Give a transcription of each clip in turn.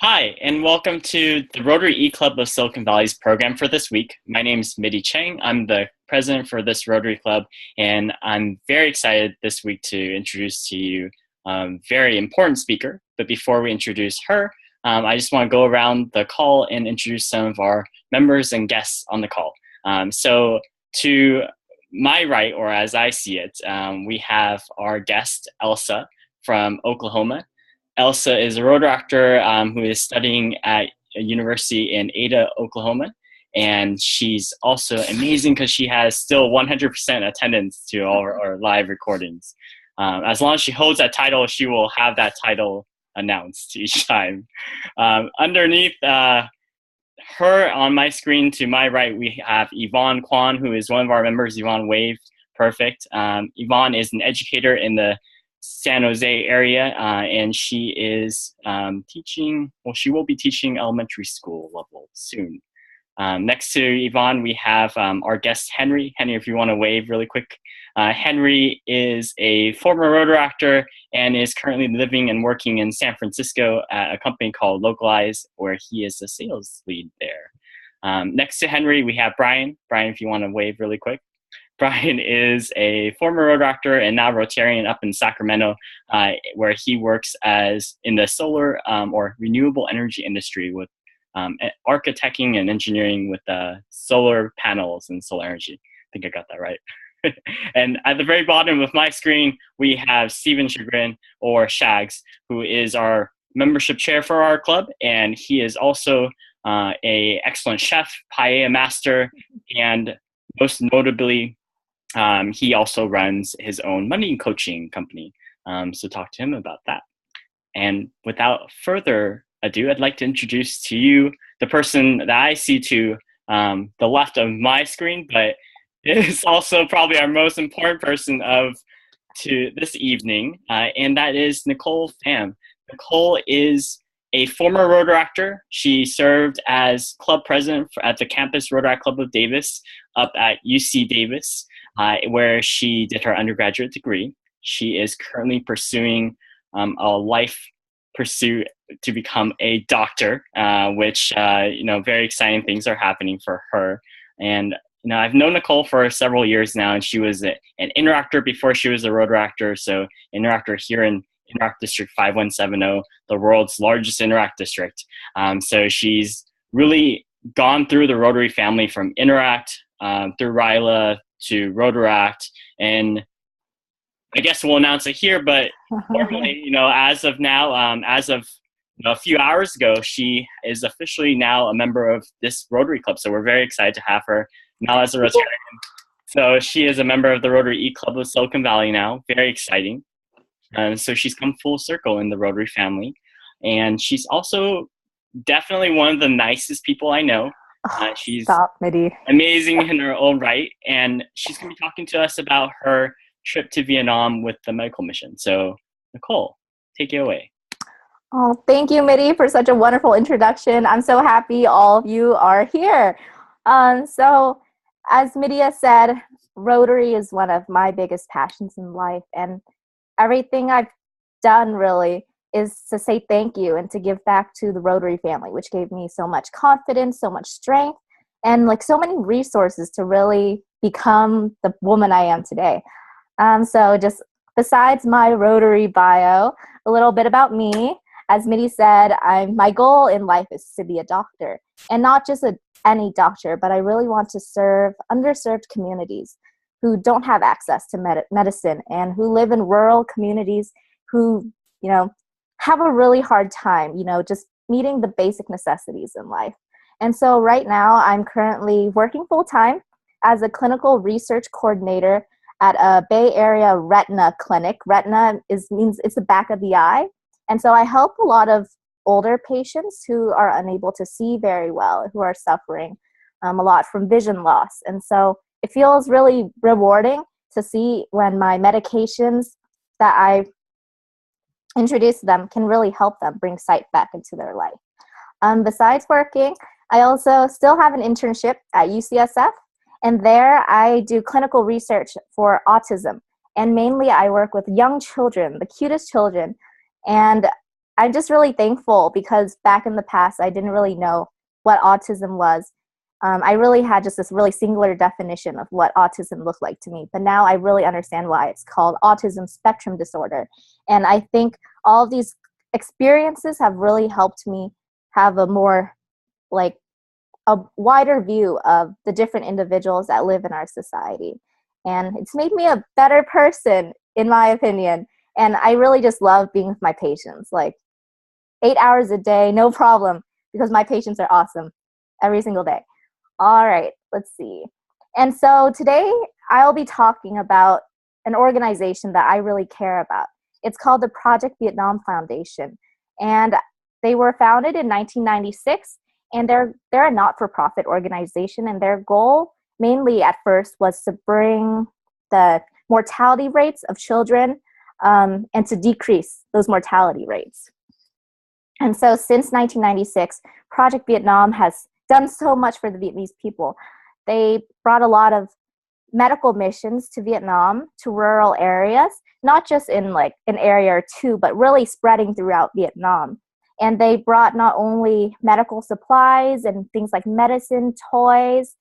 Hi, and welcome to the Rotary eClub of Silicon Valley's program for this week. My name is Mitty Chang. I'm the president for this Rotary Club, and I'm very excited this week to introduce to you a very important speaker. But before we introduce her, I just want to go around the call and introduce some of our members and guests on the call. So to my right, or as I see it, we have our guest, Elsa from Oklahoma. Elsa is a road actor who is studying at a university in Ada, Oklahoma. And she's also amazing because she has still 100% attendance to all our live recordings. As long as she holds that title, she will have that title announced each time. Underneath her on my screen to my right, we have Yvonne Kwan, who is one of our members. Yvonne waved, perfect. Yvonne is an educator in the San Jose area, and she is teaching, well, she will be teaching elementary school level soon. Next to Yvonne, we have our guest, Henry. Henry, if you want to wave really quick. Henry is a former Rotary actor and is currently living and working in San Francisco at a company called Localize, where he is a sales lead there. Next to Henry, we have Brian. Brian, if you want to wave really quick. Brian is a former road actor and now Rotarian up in Sacramento, where he works as in the solar or renewable energy industry with architecting and engineering with solar panels and solar energy. I think I got that right. And at the very bottom of my screen, we have Stephen Chagrin, or Shags, who is our membership chair for our club, and he is also a excellent chef, paella master, and most notably, he also runs his own money coaching company. So talk to him about that. And without further ado, I'd like to introduce to you the person that I see to the left of my screen, but is also probably our most important person to this evening, and that is Nicole Pham. Nicole is a former Rotary actor. She served as club president at the campus Rotary Club of Davis up at UC Davis, where she did her undergraduate degree. She is currently pursuing a life pursuit to become a doctor, which, very exciting things are happening for her. And, I've known Nicole for several years now, and she was an interactor before she was a Rotary actor. So interactor here in Interact District 5170, the world's largest Interact district. So she's really gone through the Rotary family from Interact through RILA to Rotaract, and I guess we'll announce it here, but formally, as of now, as of a few hours ago, she is officially now a member of this Rotary Club. So we're very excited to have her now as a Rotarian. So she is a member of the Rotary eClub of Silicon Valley now. Very exciting. So she's come full circle in the Rotary family. And she's also definitely one of the nicest people I know. She's Stop, Mitty. amazing in her own right. And she's going to be talking to us about her trip to Vietnam with the medical mission. So Nicole, take it away. Oh, thank you, Mitty, for such a wonderful introduction. I'm so happy all of you are here. So as Mitty has said, Rotary is one of my biggest passions in life, and everything I've done really is to say thank you and to give back to the Rotary family, which gave me so much confidence, so much strength, and so many resources to really become the woman I am today. So just besides my Rotary bio, a little bit about me. As Mitty said, my goal in life is to be a doctor, and not just any doctor, but I really want to serve underserved communities who don't have access to medicine and who live in rural communities who, have a really hard time, just meeting the basic necessities in life. And so right now I'm currently working full-time as a clinical research coordinator at a Bay Area retina clinic. Retina means it's the back of the eye. And so I help a lot of older patients who are unable to see very well, who are suffering a lot from vision loss. And so it feels really rewarding to see when my medications that I introduce them can really help them bring sight back into their life. Besides working, I also still have an internship at UCSF, and there I do clinical research for autism. And mainly I work with young children, the cutest children. And I'm just really thankful because back in the past, I didn't really know what autism was. I really had just this really singular definition of what autism looked like to me. But now I really understand why it's called autism spectrum disorder. And I think all of these experiences have really helped me have a more, like, a wider view of the different individuals that live in our society. And it's made me a better person, in my opinion. And I really just love being with my patients. Like, 8 hours a day, no problem, because my patients are awesome every single day. All right, let's see. And so today I'll be talking about an organization that I really care about. It's called the Project Vietnam Foundation. And they were founded in 1996, and they're a not-for-profit organization, and their goal mainly at first was to bring the mortality rates of children and to decrease those mortality rates. And so since 1996, Project Vietnam has done so much for the Vietnamese people. They brought a lot of medical missions to Vietnam, to rural areas, not just in like an area or two, but really spreading throughout Vietnam. And they brought not only medical supplies and things like medicine, toys,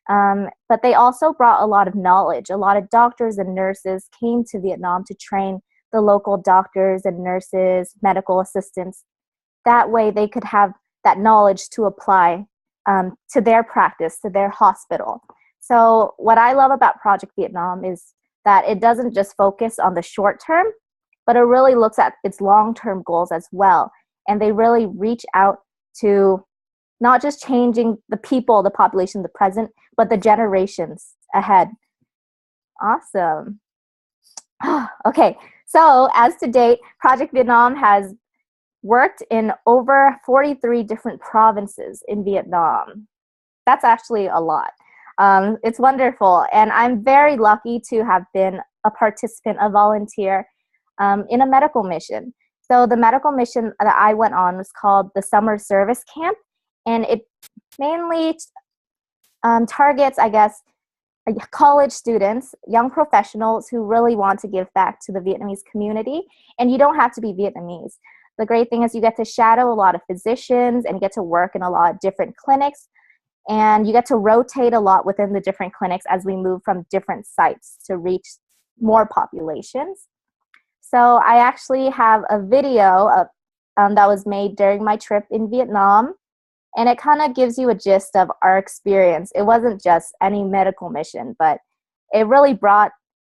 but they also brought a lot of knowledge. A lot of doctors and nurses came to Vietnam to train the local doctors and nurses, medical assistants. That way they could have that knowledge to apply to their practice, to their hospital. So what I love about Project Vietnam is that it doesn't just focus on the short term, but it really looks at its long-term goals as well. And they really reach out to not just changing the people, the population, the present, but the generations ahead. Awesome. Okay, so as to date, Project Vietnam has worked in over 43 different provinces in Vietnam. That's actually a lot. It's wonderful, and I'm very lucky to have been a participant, a volunteer in a medical mission. So the medical mission that I went on was called the Summer Service Camp, and it mainly targets, I guess, college students, young professionals who really want to give back to the Vietnamese community, and you don't have to be Vietnamese. The great thing is you get to shadow a lot of physicians and get to work in a lot of different clinics, and you get to rotate a lot within the different clinics as we move from different sites to reach more populations. So I actually have a video that was made during my trip in Vietnam, and it kind of gives you a gist of our experience. It wasn't just any medical mission, but it really brought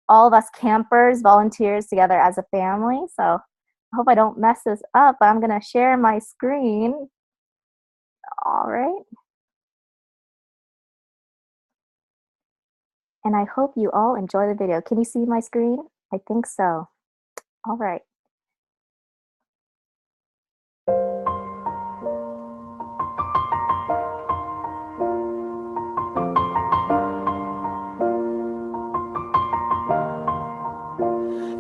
all of us campers, volunteers together as a family. So I hope I don't mess this up, but I'm going to share my screen. All right. And I hope you all enjoy the video. Can you see my screen? I think so. All right.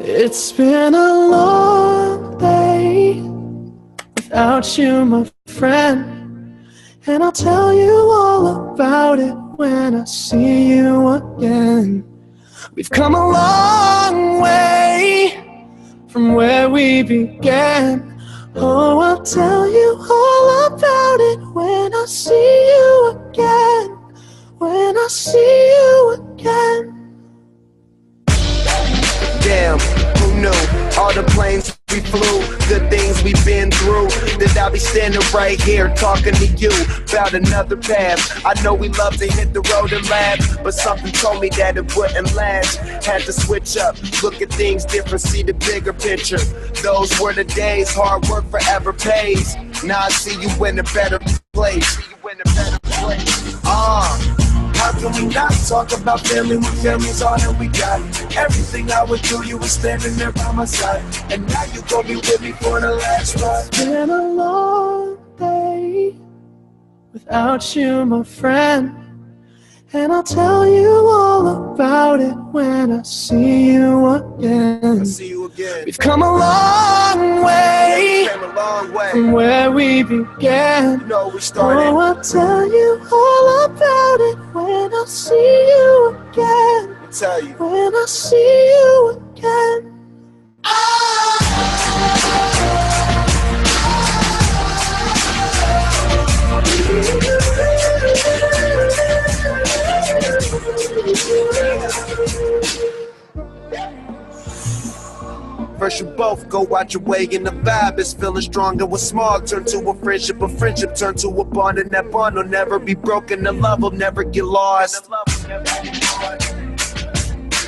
It's been a long day without you, my friend, and I'll tell you all about it when I see you again. We've come a long way from where we began. Oh, I'll tell you all about it when I see you again. When I see you again. Damn, who knew? All the planes we flew, the things we've been through, that I'll be standing right here talking to you about another path. I know we love to hit the road and laugh, but something told me that it wouldn't last. Had to switch up, look at things different, see the bigger picture. Those were the days, hard work forever pays. Now I see you in a better place. How can we not talk about family when family's all that we got? Everything I would do, you were standing there by my side, and now you gon' be with me for the last ride. It's been a long day without you, my friend, and I'll tell you all about it when I see you again. We've come a long way from where we began. You know we started. Oh, I'll tell you all about it when I see you again. I tell you. When I see you again. both go out your way, and the vibe is feeling strong. And what's small turn to a friendship turn to a bond, and that bond will never be broken. The love will never get lost.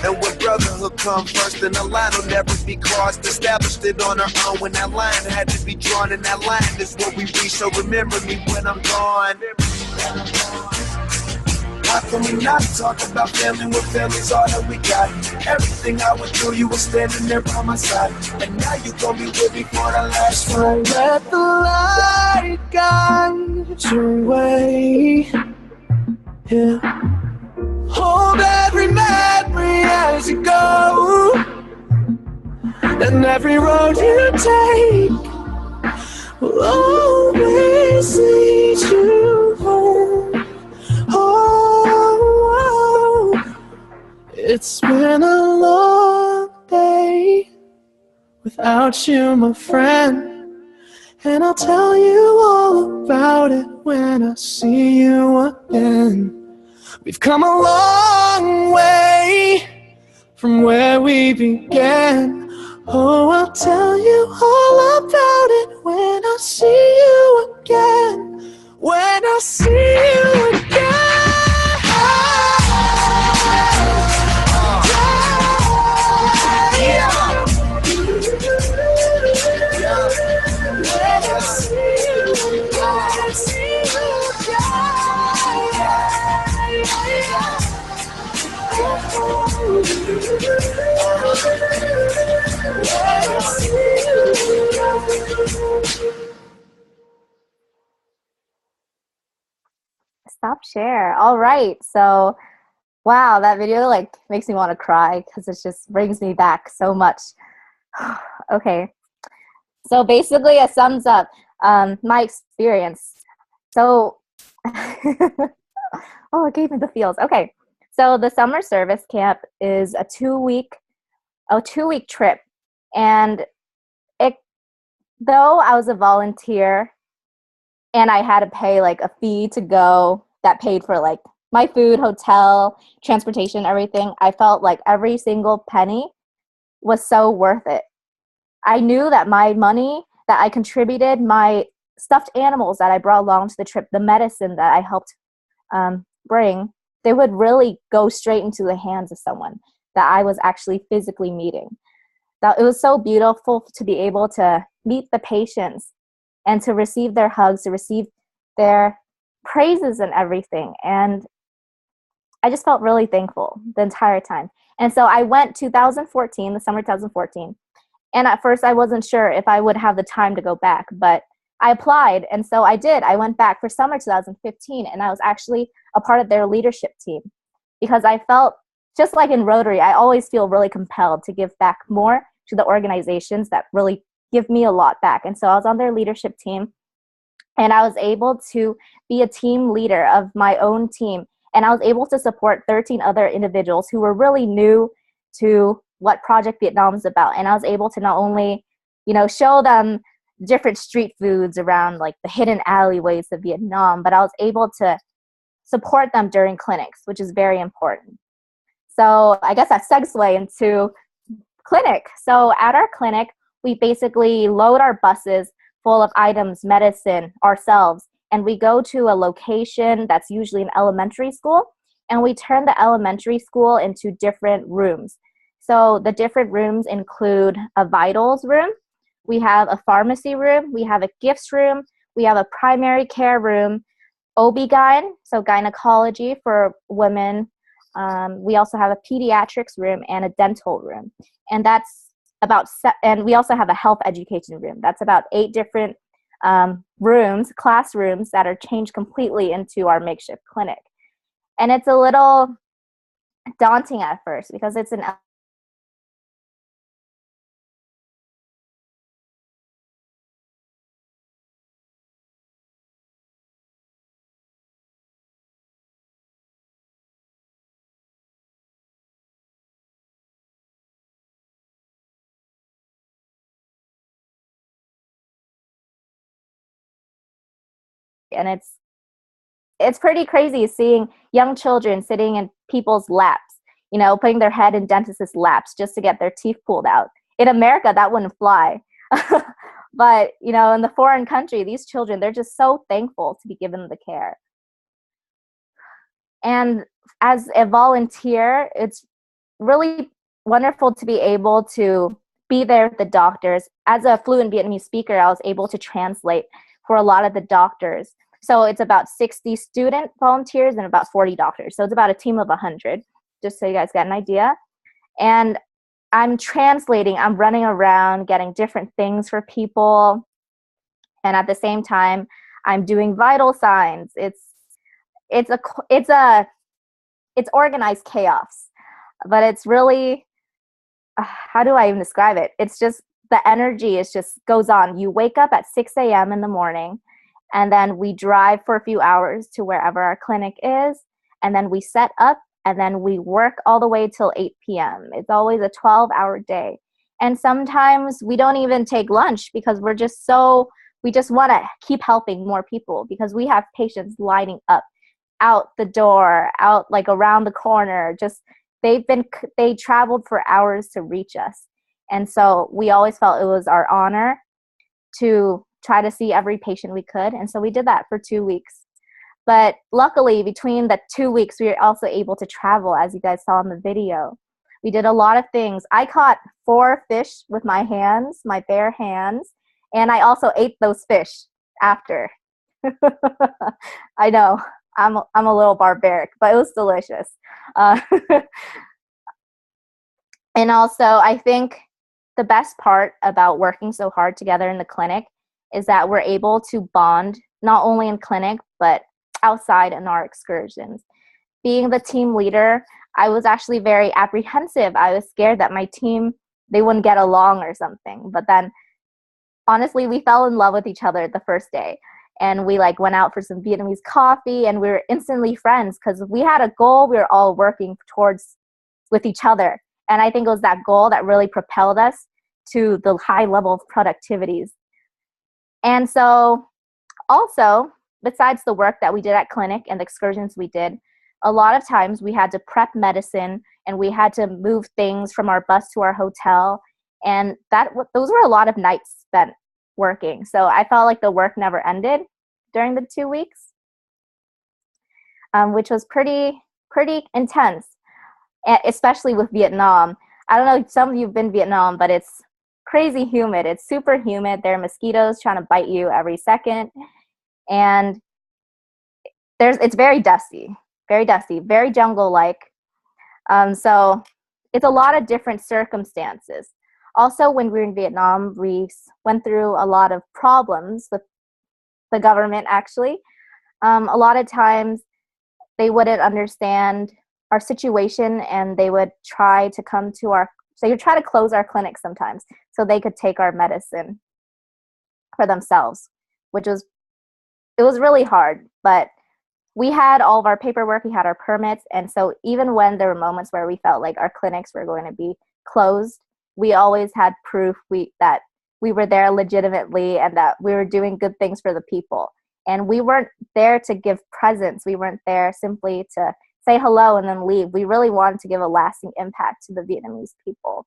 And when brotherhood comes first, then the line will never be crossed. Established it on our own when that line had to be drawn, and that line is what we reach. So remember me when I'm gone. How can we not talk about family when family's all that we got? Everything I went through, you were standing there by my side, and now you gon' be with me for the last one. Let the light guide your way. Yeah. Hold every memory as you go, and every road you take will always lead you home. Oh, it's been a long day without you, my friend, and I'll tell you all about it when I see you again. We've come a long way from where we began. Oh, I'll tell you all about it when I see you again. When I see you again. When I see you Stop share. All right. So, wow, that video like makes me want to cry because it just brings me back so much. Okay. So basically it sums up my experience. So, oh, it gave me the feels. Okay. So the summer service camp is a two-week trip. And though I was a volunteer and I had to pay like a fee to go that paid for like my food, hotel, transportation, everything, I felt like every single penny was so worth it. I knew that my money that I contributed, my stuffed animals that I brought along to the trip, the medicine that I helped bring, they would really go straight into the hands of someone that I was actually physically meeting. That it was so beautiful to be able to meet the patients and to receive their hugs, to receive their praises and everything. And I just felt really thankful the entire time. And so I went 2014, the summer 2014. And at first I wasn't sure if I would have the time to go back, but I applied. And so I did. I went back for summer 2015, and I was actually a part of their leadership team because I felt, just like in Rotary, I always feel really compelled to give back more to the organizations that really give me a lot back. And so I was on their leadership team, and I was able to be a team leader of my own team. And I was able to support 13 other individuals who were really new to what Project Vietnam is about. And I was able to not only, show them different street foods around like the hidden alleyways of Vietnam, but I was able to support them during clinics, which is very important. So I guess that segue into clinic. So at our clinic, we basically load our buses full of items, medicine, ourselves, and we go to a location that's usually an elementary school, and we turn the elementary school into different rooms. So the different rooms include a vitals room, we have a pharmacy room, we have a gifts room, we have a primary care room, OB-GYN, so gynecology for women. We also have a pediatrics room and a dental room. And that's and we also have a health education room. That's about 8 different classrooms that are changed completely into our makeshift clinic. And it's a little daunting at first because it's an and it's pretty crazy seeing young children sitting in people's laps, putting their head in dentists' laps just to get their teeth pulled out. in America, that wouldn't fly. But, you know, in the foreign country, these children, they're just so thankful to be given the care. And as a volunteer, it's really wonderful to be able to be there with the doctors. As a fluent Vietnamese speaker, I was able to translate for a lot of the doctors. So it's about 60 student volunteers and about 40 doctors. So it's about a team of 100, just so you guys get an idea. And I'm translating, I'm running around getting different things for people. And at the same time, I'm doing vital signs. It's organized chaos, but it's really, how do I even describe it? It's just, the energy is just goes on. You wake up at 6 a.m. in the morning, and then we drive for a few hours to wherever our clinic is, and then we set up, and then we work all the way till 8 p.m. It's always a 12-hour day. And sometimes we don't even take lunch because we just want to keep helping more people, because we have patients lining up out the door, out like around the corner. Just they traveled for hours to reach us. And so we always felt it was our honor to try to see every patient we could. And so we did that for 2 weeks. But luckily, between the 2 weeks, we were also able to travel, as you guys saw in the video. We did a lot of things. I caught 4 fish with my hands, my bare hands, and I also ate those fish after. I know, I'm a little barbaric, but it was delicious. And also, I think the best part about working so hard together in the clinic is that we're able to bond, not only in clinic, but outside in our excursions. Being the team leader, I was actually very apprehensive. I was scared that my team, they wouldn't get along or something. But then, honestly, we fell in love with each other the first day. And we like went out for some Vietnamese coffee, and we were instantly friends because we had a goal we were all working towards with each other. And I think it was that goal that really propelled us to the high level of productivities. And so also, besides the work that we did at clinic and the excursions we did, a lot of times we had to prep medicine, and we had to move things from our bus to our hotel. And those were a lot of nights spent working. So I felt like the work never ended during the 2 weeks, which was pretty intense, especially with Vietnam. I don't know if some of you have been to Vietnam, but it's crazy humid. It's super humid. There are mosquitoes trying to bite you every second. And it's very dusty, very jungle-like. So it's a lot of different circumstances. Also, when we were in Vietnam, we went through a lot of problems with the government, actually. A lot of times, they wouldn't understand our situation, and they would try to they would try to close our clinic sometimes so they could take our medicine for themselves, it was really hard. But we had all of our paperwork, we had our permits, and so even when there were moments where we felt like our clinics were going to be closed, we always had proof that we were there legitimately and that we were doing good things for the people. And we weren't there to give presents. We weren't there simply to say hello and then leave. We really wanted to give a lasting impact to the Vietnamese people.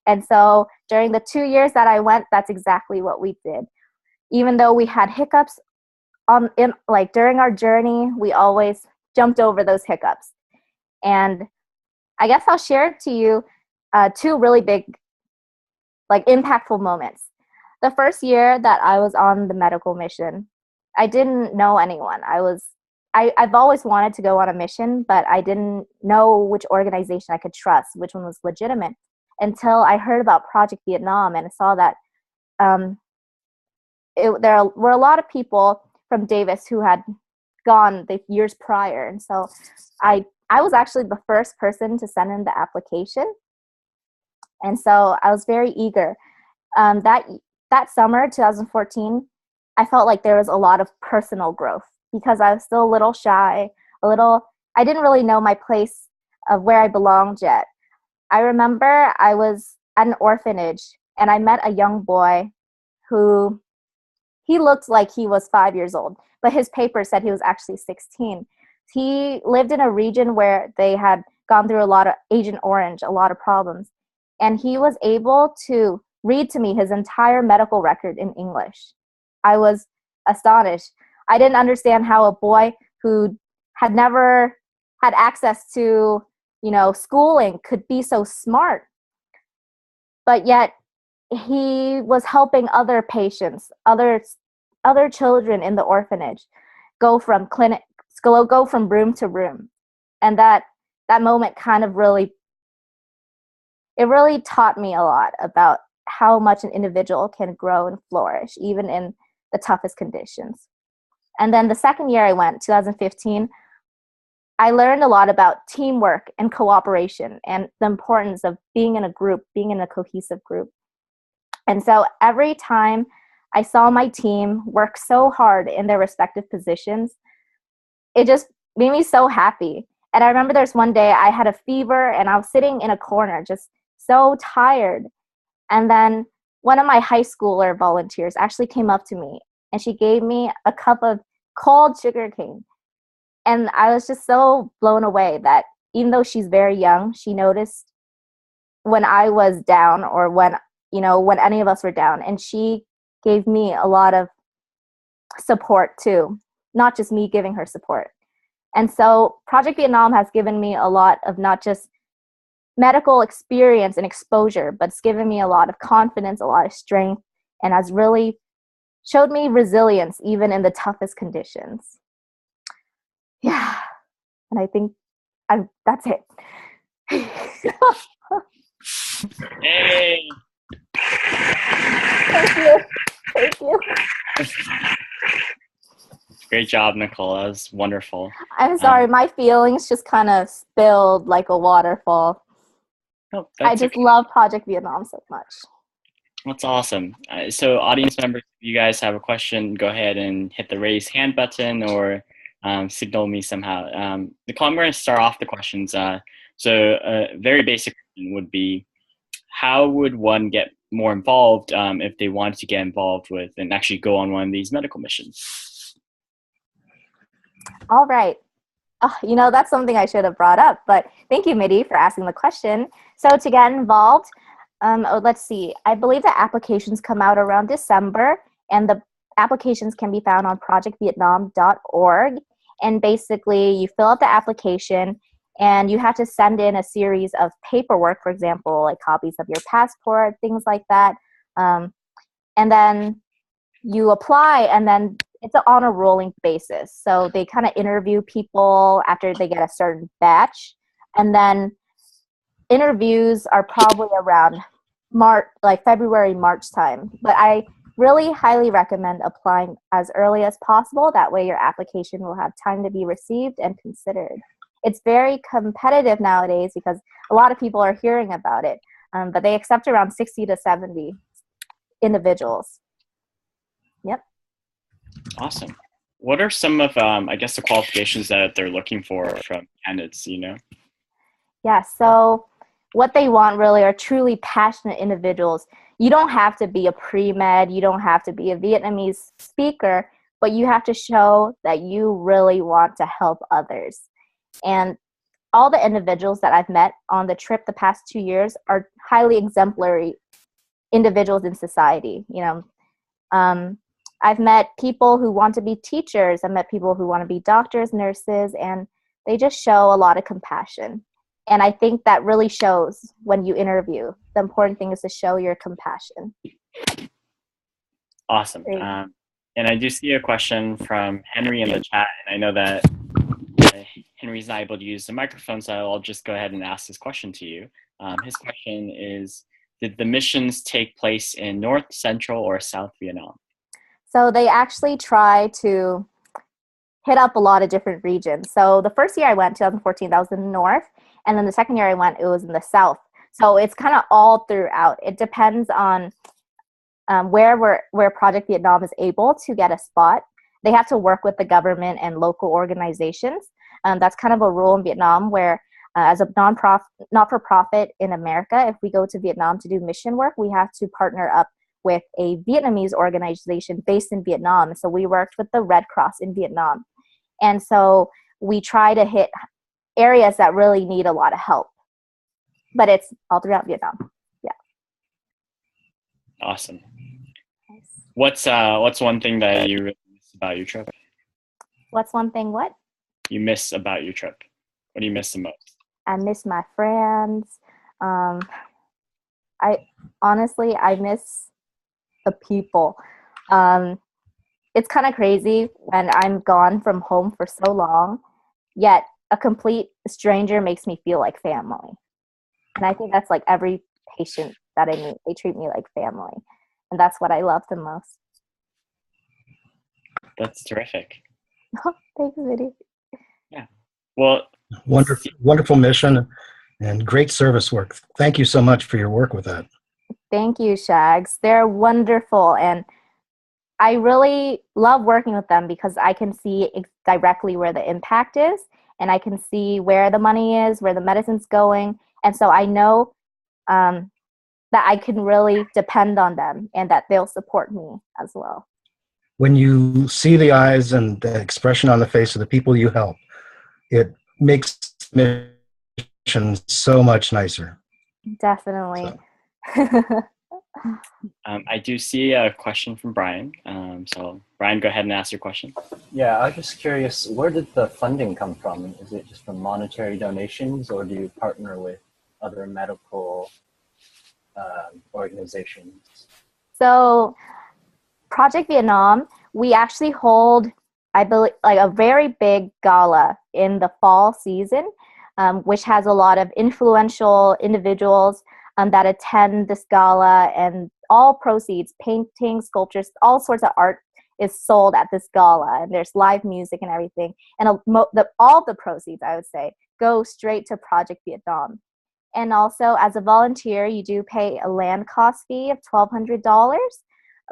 And so during the 2 years that I went, that's exactly what we did. Even though we had hiccups during our journey, we always jumped over those hiccups. And I guess I'll share to you 2 really big, impactful moments. The first year that I was on the medical mission, I didn't know anyone. I've always wanted to go on a mission, but I didn't know which organization I could trust, which one was legitimate, until I heard about Project Vietnam and saw that there were a lot of people from Davis who had gone the years prior. And so I was actually the first person to send in the application. And so I was very eager. That summer, 2014, I felt like there was a lot of personal growth because I was still a little shy, I didn't really know my place of where I belonged yet. I remember I was at an orphanage and I met a young boy who, he looked like he was 5 years old, but his paper said he was actually 16. He lived in a region where they had gone through a lot of Agent Orange, a lot of problems. and he was able to read to me his entire medical record in English. I was astonished. I didn't understand how a boy who had never had access to, schooling could be so smart. But yet he was helping other patients, other children in the orphanage go from room to room. And that moment kind of really taught me a lot about how much an individual can grow and flourish even in the toughest conditions. And then the second year I went, 2015, I learned a lot about teamwork and cooperation and the importance of being in a group, being in a cohesive group. And so every time I saw my team work so hard in their respective positions, it just made me so happy. And I remember there's one day I had a fever and I was sitting in a corner just so tired. And then one of my high schooler volunteers actually came up to me and she gave me a cup of cold sugar cane. And I was just so blown away that even though she's very young, she noticed when I was down or when any of us were down. And she gave me a lot of support too, not just me giving her support. And so Project Vietnam has given me a lot of not just medical experience and exposure, but it's given me a lot of confidence, a lot of strength, and has really showed me resilience even in the toughest conditions. Yeah, and I think that's it. Hey! Thank you. Great job, Nicole. That was wonderful. I'm sorry, my feelings just kind of spilled like a waterfall. Oh, I just love Project Vietnam so much. That's awesome. So audience members, if you guys have a question, go ahead and hit the raise hand button or signal me somehow. Nicole, I'm going to start off the questions. So a very basic question would be, how would one get more involved if they wanted to get involved with and actually go on one of these medical missions? All right. That's something I should have brought up, but thank you, Mitty, for asking the question. So to get involved, let's see. I believe the applications come out around December, and the applications can be found on projectvietnam.org. And basically, you fill out the application, and you have to send in a series of paperwork, for example, like copies of your passport, things like that. And then you apply, and then it's on a rolling basis. So they kind of interview people after they get a certain batch. And then interviews are probably around February, March time. But I really highly recommend applying as early as possible. That way your application will have time to be received and considered. It's very competitive nowadays because a lot of people are hearing about it. But they accept around 60 to 70 individuals. Yep. Awesome. What are some of, the qualifications that they're looking for from candidates, Yeah, so what they want really are truly passionate individuals. You don't have to be a pre-med, you don't have to be a Vietnamese speaker, but you have to show that you really want to help others. And all the individuals that I've met on the trip the past 2 years are highly exemplary individuals in society. I've met people who want to be teachers. I've met people who want to be doctors, nurses, and they just show a lot of compassion. And I think that really shows when you interview. The important thing is to show your compassion. Awesome. And I do see a question from Henry in the chat, and I know that Henry's not able to use the microphone, so I'll just go ahead and ask this question to you. His question is, did the missions take place in North, Central, or South Vietnam? So they actually try to hit up a lot of different regions. So the first year I went, 2014, that was in the North. And then the second year I went, it was in the South. So it's kind of all throughout. It depends on where Project Vietnam is able to get a spot. They have to work with the government and local organizations. That's kind of a rule in Vietnam where as a not-for-profit in America, if we go to Vietnam to do mission work, we have to partner up with a Vietnamese organization based in Vietnam. So we worked with the Red Cross in Vietnam. And so we try to hit areas that really need a lot of help. But it's all throughout Vietnam. Awesome. Nice. What's one thing that you really miss about your trip? What's one thing what? You miss about your trip? What do you miss the most? I miss my friends. I honestly, I miss the people. It's kind of crazy when I'm gone from home for so long, yet a complete stranger makes me feel like family. And I think that's like every patient that I meet, they treat me like family. And that's what I love the most. That's terrific. Thanks, Viddy. Yeah. Well, Wonderful mission and great service work. Thank you so much for your work with that. Thank you, Shags. They're wonderful. And I really love working with them because I can see directly where the impact is, and I can see where the money is, where the medicine's going. And so I know that I can really depend on them and that they'll support me as well. When you see the eyes and the expression on the face of the people you help, it makes the mission so much nicer. Definitely. So. I do see a question from Brian. So Brian, go ahead and ask your question. Yeah, I was just curious, where did the funding come from? Is it just from monetary donations, or do you partner with other medical organizations? So Project Vietnam, we actually hold, I believe, like a very big gala in the fall season, which has a lot of influential individuals that attend this gala, and all proceeds, paintings, sculptures, all sorts of art is sold at this gala, and there's live music and everything. And all the proceeds, I would say, go straight to Project Vietnam. And also, as a volunteer, you do pay a land cost fee of $1,200,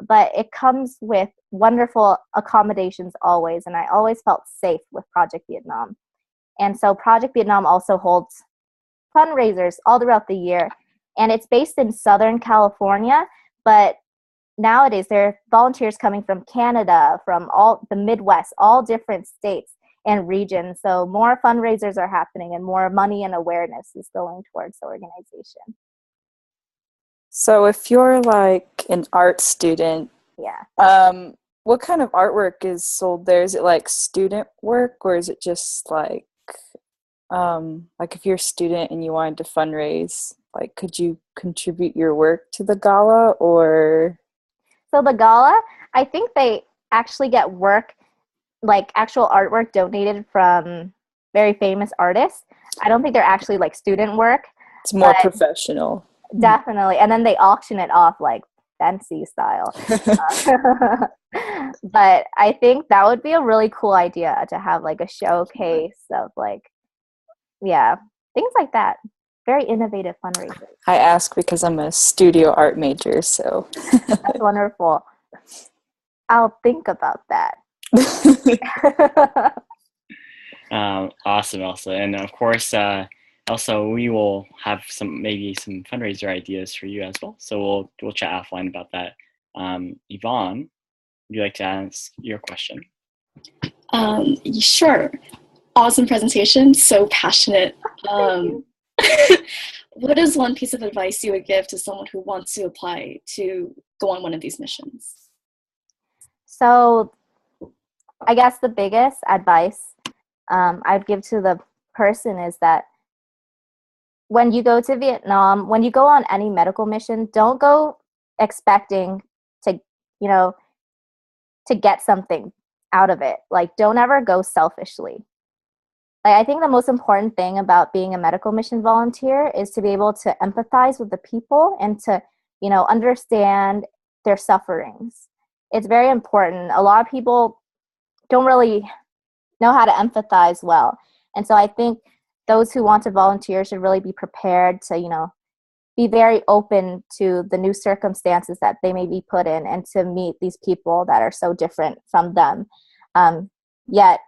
but it comes with wonderful accommodations always, and I always felt safe with Project Vietnam. And so Project Vietnam also holds fundraisers all throughout the year, and it's based in Southern California, but nowadays there are volunteers coming from Canada, from all the Midwest, all different states and regions. So more fundraisers are happening and more money and awareness is going towards the organization. So if you're like an art student, what kind of artwork is sold there? Is it like student work, or is it just like if you're a student and you wanted to fundraise, like could you contribute your work to the gala? Or so the gala, I think they actually get work, like actual artwork, donated from very famous artists. I don't think they're actually like student work. It's more professional. Definitely. And then they auction it off like fancy style. But I think that would be a really cool idea to have like a showcase of like, things like that. Very innovative fundraisers. I ask because I'm a studio art major, so. That's wonderful. I'll think about that. Awesome, Elsa. And of course, Elsa, we will have maybe some fundraiser ideas for you as well. So we'll chat offline about that. Yvonne, would you like to ask your question? Sure. Awesome presentation. So passionate. What is one piece of advice you would give to someone who wants to apply to go on one of these missions? So I guess the biggest advice I'd give to the person is that when you go to Vietnam, when you go on any medical mission, don't go expecting to get something out of it. Like, don't ever go selfishly. Like, I think the most important thing about being a medical mission volunteer is to be able to empathize with the people and to, understand their sufferings. It's very important. A lot of people don't really know how to empathize well. And so I think those who want to volunteer should really be prepared to, be very open to the new circumstances that they may be put in and to meet these people that are so different from them. Yet,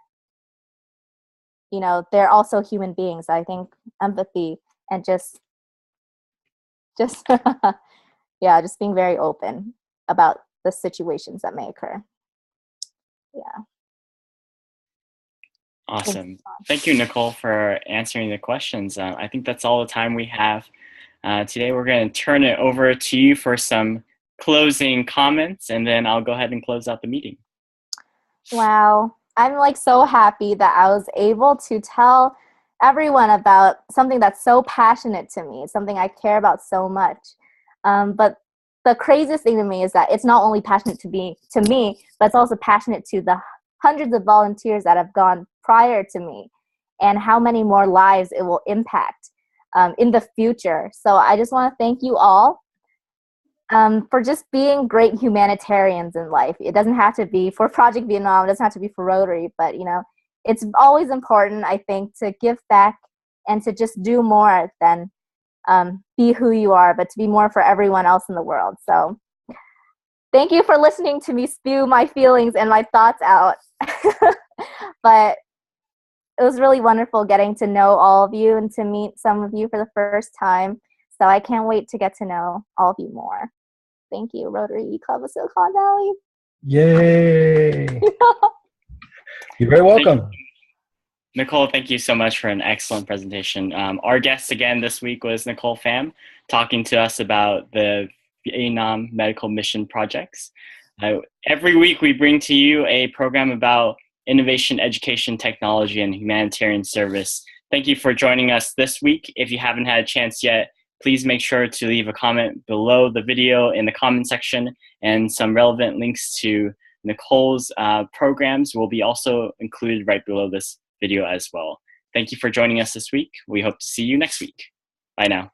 they're also human beings. I think empathy and just being very open about the situations that may occur. Yeah. Awesome. Thank you, Nicole, for answering the questions. I think that's all the time we have. Today we're going to turn it over to you for some closing comments, and then I'll go ahead and close out the meeting. Wow. I'm like so happy that I was able to tell everyone about something that's so passionate to me, something I care about so much. But the craziest thing to me is that it's not only passionate to me, but it's also passionate to the hundreds of volunteers that have gone prior to me and how many more lives it will impact in the future. So I just want to thank you all for just being great humanitarians in life. It doesn't have to be for Project Vietnam, it doesn't have to be for Rotary, but you know, it's always important, I think, to give back and to just do more than be who you are, but to be more for everyone else in the world. So thank you for listening to me spew my feelings and my thoughts out. But it was really wonderful getting to know all of you and to meet some of you for the first time. So I can't wait to get to know all of you more. Thank you, Rotary eClub of Silicon Valley. Yay! You're very welcome. Nicole, thank you so much for an excellent presentation. Our guest again this week was Nicole Pham, talking to us about the Vietnam Medical Mission projects. Every week we bring to you a program about innovation, education, technology, and humanitarian service. Thank you for joining us this week. If you haven't had a chance yet, please make sure to leave a comment below the video in the comment section, and some relevant links to Nicole's programs will be also included right below this video as well. Thank you for joining us this week. We hope to see you next week. Bye now.